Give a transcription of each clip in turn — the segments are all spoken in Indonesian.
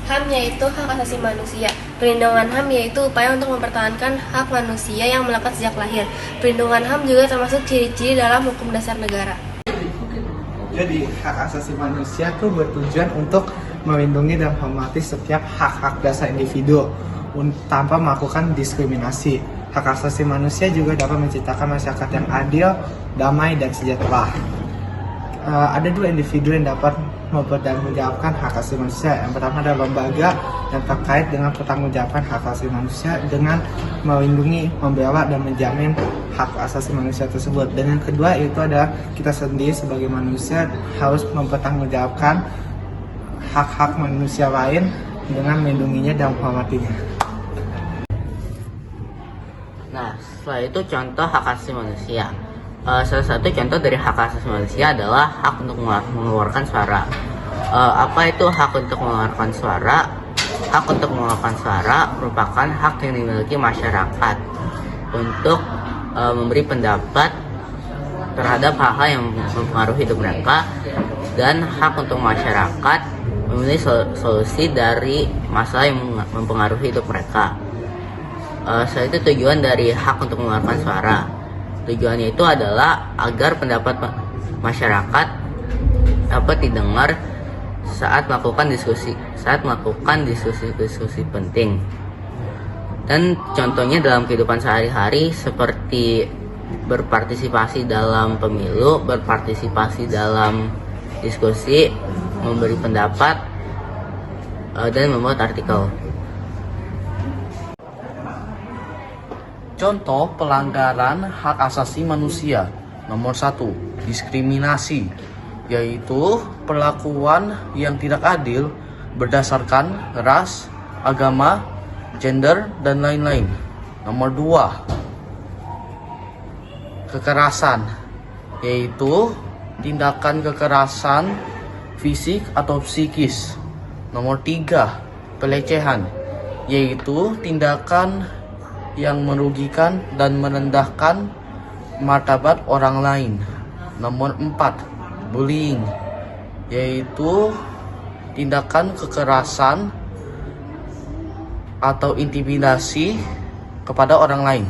HAM yaitu hak asasi manusia. Perlindungan HAM yaitu upaya untuk mempertahankan hak manusia yang melekat sejak lahir. Perlindungan HAM juga termasuk ciri-ciri dalam hukum dasar negara. Jadi hak asasi manusia itu bertujuan untuk melindungi dan menghormati setiap hak-hak dasar individu tanpa melakukan diskriminasi. Hak asasi manusia juga dapat menciptakan masyarakat yang adil, damai, dan sejahtera. Ada dua individu yang dapat mempertanggungjawabkan hak asasi manusia. Yang pertama adalah lembaga yang terkait dengan pertanggungjawaban hak asasi manusia dengan melindungi, membela, dan menjamin hak asasi manusia tersebut. Dan yang kedua itu adalah kita sendiri sebagai manusia harus mempertanggungjawabkan hak-hak manusia lain dengan melindunginya dan menghormatinya. Nah, setelah itu contoh hak asasi manusia. Salah satu contoh dari hak asasi manusia adalah hak untuk mengeluarkan suara. Apa itu hak untuk mengeluarkan suara? Hak untuk mengeluarkan suara merupakan hak yang dimiliki masyarakat untuk memberi pendapat terhadap hal-hal yang mempengaruhi hidup mereka, dan hak untuk masyarakat memilih solusi dari masalah yang mempengaruhi hidup mereka. Selain itu tujuan dari hak untuk mengeluarkan suara. Tujuannya itu adalah agar pendapat masyarakat dapat didengar saat melakukan diskusi penting. Dan contohnya dalam kehidupan sehari-hari seperti berpartisipasi dalam pemilu, berpartisipasi dalam diskusi, memberi pendapat, dan membuat artikel. Contoh pelanggaran hak asasi manusia. Nomor 1, diskriminasi, yaitu perlakuan yang tidak adil berdasarkan ras, agama, gender, dan lain-lain. Nomor 2, kekerasan, yaitu tindakan kekerasan fisik atau psikis. Nomor 3, pelecehan, yaitu tindakan yang merugikan dan merendahkan martabat orang lain. Nomor 4, bullying, yaitu tindakan kekerasan atau intimidasi kepada orang lain.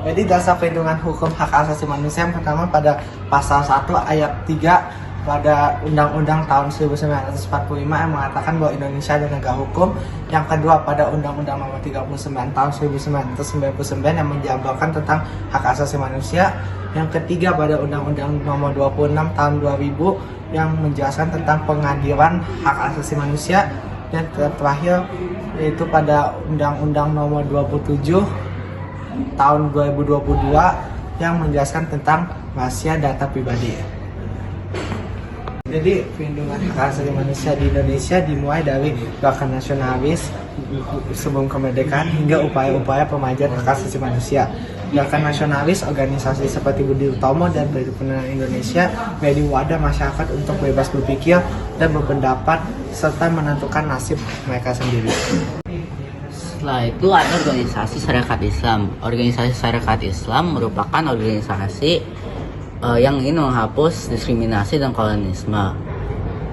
Jadi dasar perlindungan hukum hak asasi manusia yang pertama pada pasal 1 ayat 3 pada Undang-Undang tahun 1945 yang mengatakan bahwa Indonesia adalah negara hukum. Yang kedua pada Undang-Undang nomor 39 tahun 1999 yang menjabarkan tentang hak asasi manusia. Yang ketiga pada Undang-Undang nomor 26 tahun 2000 yang menjelaskan tentang pengadilan hak asasi manusia. Dan terakhir yaitu pada Undang-Undang nomor 27 tahun 2022 yang menjelaskan tentang rahasia data pribadi. Jadi perlindungan hak asasi manusia di Indonesia dimulai dari gerakan nasionalis sebelum kemerdekaan hingga upaya-upaya pemajuan hak asasi manusia. Gerakan nasionalis, organisasi seperti Budi Utomo dan Perhimpunan Indonesia menjadi wadah masyarakat untuk bebas berpikir dan berpendapat serta menentukan nasib mereka sendiri. Setelah itu ada organisasi Sarekat Islam. Organisasi Sarekat Islam merupakan organisasi yang ingin menghapus diskriminasi dan kolonialisme.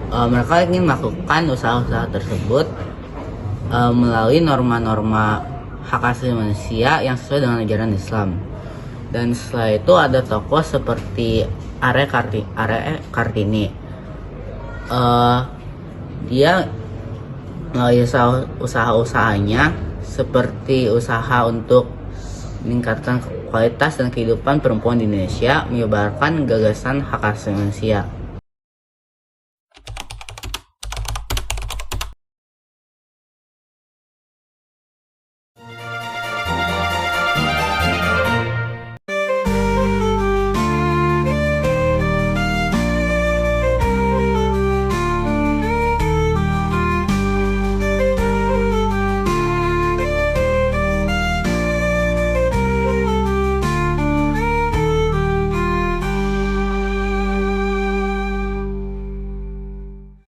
Mereka ingin melakukan usaha-usaha tersebut melalui norma-norma hak asasi manusia yang sesuai dengan ajaran Islam. Dan setelah itu ada tokoh seperti Are Kartini. Dia melalui usaha-usahanya seperti usaha untuk meningkatkan kualitas dan kehidupan perempuan di Indonesia, menyebarkan gagasan hak asasi manusia.